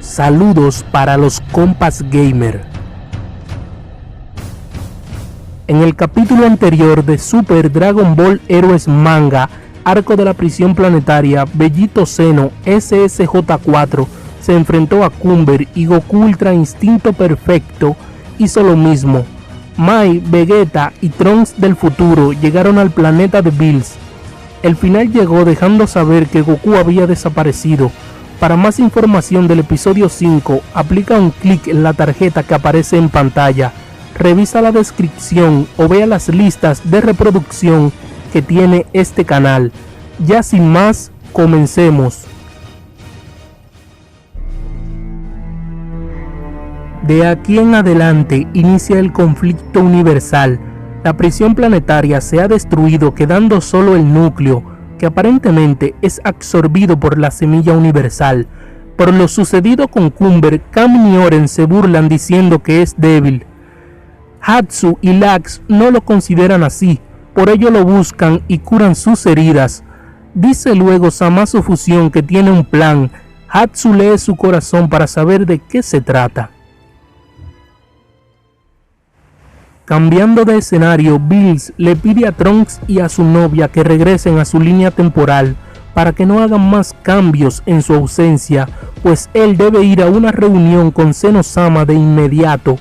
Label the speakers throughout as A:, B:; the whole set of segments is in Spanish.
A: Saludos para los compas gamer. En el capítulo anterior de Super Dragon Ball Heroes Manga, Arco de la Prisión Planetaria, Bellito Zeno SSJ4 se enfrentó a Cumber y Goku Ultra Instinto Perfecto hizo lo mismo. Mai, Vegeta y Trunks del futuro llegaron al planeta de Bills. El final llegó dejando saber que Goku había desaparecido. Para más información del episodio 5, aplica un clic en la tarjeta que aparece en pantalla, revisa la descripción o vea las listas de reproducción que tiene este canal. Ya sin más, comencemos. De aquí en adelante inicia el conflicto universal. La prisión planetaria se ha destruido, quedando solo el núcleo, que aparentemente es absorbido por la semilla universal. Por lo sucedido con Cumber, Kamin y Oren se burlan diciendo que es débil. Hatsu y Lax no lo consideran así, por ello lo buscan y curan sus heridas. Dice luego Zamasu Fusión que tiene un plan. Hatsu lee su corazón para saber de qué se trata. Cambiando de escenario, Bills le pide a Trunks y a su novia que regresen a su línea temporal para que no hagan más cambios en su ausencia, pues él debe ir a una reunión con Zeno-sama de inmediato.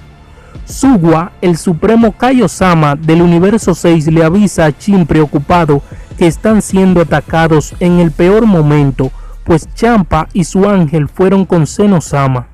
A: Suwa, el supremo Kaio-sama del universo 6, le avisa a Chin preocupado que están siendo atacados en el peor momento, pues Champa y su ángel fueron con Zeno-sama.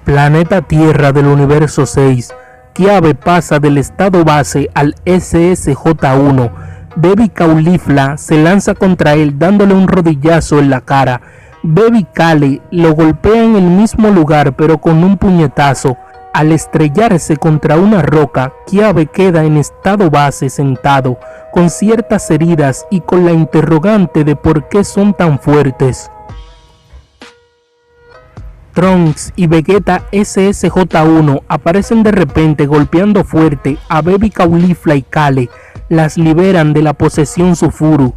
A: Planeta Tierra del universo 6, Kiabe pasa del estado base al SSJ1. Baby Caulifla se lanza contra él dándole un rodillazo en la cara. Baby Kale lo golpea en el mismo lugar pero con un puñetazo. Al estrellarse contra una roca, Kiabe queda en estado base sentado, con ciertas heridas y con la interrogante de por qué son tan fuertes. Trunks y Vegeta SSJ1 aparecen de repente golpeando fuerte a Baby Caulifla y Kale, las liberan de la posesión Sufuru.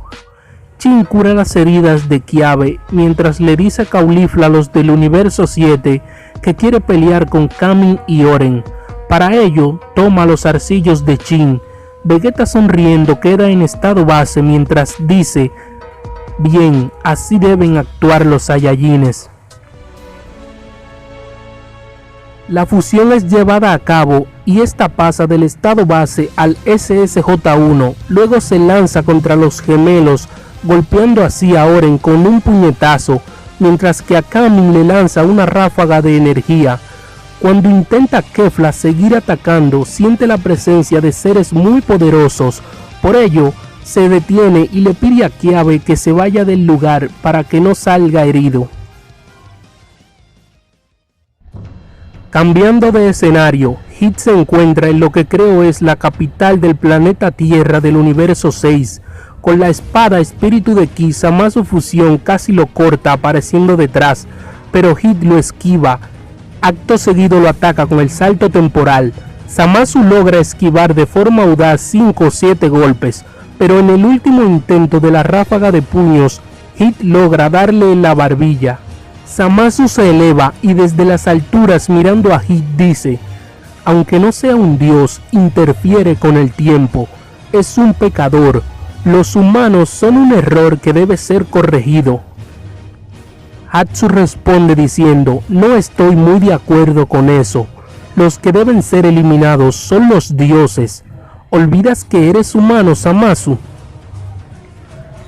A: Chin cura las heridas de Kiabe mientras le dice a Caulifla a los del universo 7 que quiere pelear con Kamin y Oren. Para ello toma los arcillos de Chin. Vegeta sonriendo queda en estado base mientras dice: bien, así deben actuar los Saiyajines. La fusión es llevada a cabo y esta pasa del estado base al SSJ1, luego se lanza contra los gemelos, golpeando así a Oren con un puñetazo, mientras que a Kamin le lanza una ráfaga de energía. Cuando intenta Kefla seguir atacando, siente la presencia de seres muy poderosos, por ello se detiene y le pide a Kiabe que se vaya del lugar para que no salga herido. Cambiando de escenario, Hit se encuentra en lo que creo es la capital del planeta Tierra del universo 6. Con la espada espíritu de Ki, Zamasu Fusión casi lo corta apareciendo detrás, pero Hit lo esquiva. Acto seguido lo ataca con el salto temporal. Zamasu logra esquivar de forma audaz 5 o 7 golpes, pero en el último intento de la ráfaga de puños, Hit logra darle en la barbilla. Zamasu se eleva y desde las alturas mirando a Hit dice: aunque no sea un dios, interfiere con el tiempo, es un pecador, los humanos son un error que debe ser corregido. Hatsu responde diciendo: no estoy muy de acuerdo con eso, los que deben ser eliminados son los dioses, ¿olvidas que eres humano, Zamasu?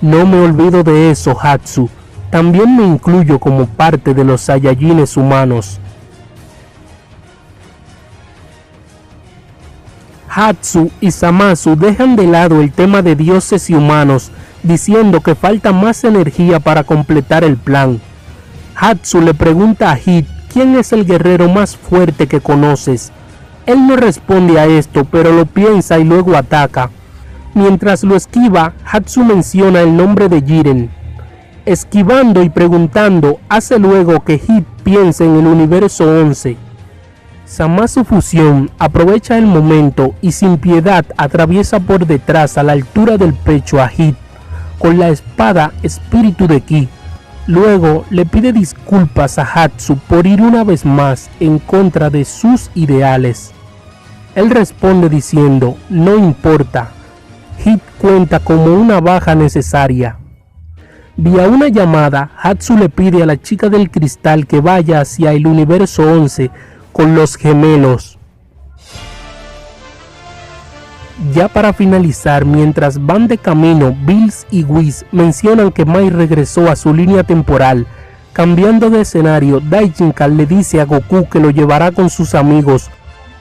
A: No me olvido de eso, Hatsu. También me incluyo como parte de los Saiyajines humanos. Hatsu y Zamasu dejan de lado el tema de dioses y humanos, diciendo que falta más energía para completar el plan. Hatsu le pregunta a Hit quién es el guerrero más fuerte que conoces. Él no responde a esto, pero lo piensa y luego ataca. Mientras lo esquiva, Hatsu menciona el nombre de Jiren. Esquivando y preguntando, hace luego que Hit piense en el universo 11. Zamasu Fusión aprovecha el momento y sin piedad atraviesa por detrás a la altura del pecho a Hit con la espada espíritu de Ki. Luego le pide disculpas a Hatsu por ir una vez más en contra de sus ideales. Él responde diciendo, no importa, Hit cuenta como una baja necesaria. Vía una llamada, Hatsu le pide a la chica del cristal que vaya hacia el universo 11 con los gemelos. Ya para finalizar, mientras van de camino, Bills y Whis mencionan que Mai regresó a su línea temporal. Cambiando de escenario, Daijinka le dice a Goku que lo llevará con sus amigos,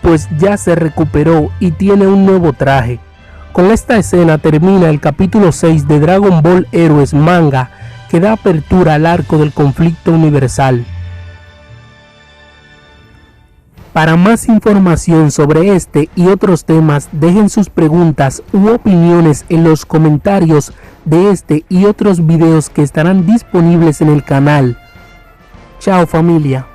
A: pues ya se recuperó y tiene un nuevo traje. Con esta escena termina el capítulo 6 de Dragon Ball Heroes manga, que da apertura al arco del conflicto universal. Para más información sobre este y otros temas, dejen sus preguntas u opiniones en los comentarios de este y otros videos que estarán disponibles en el canal. Chao familia.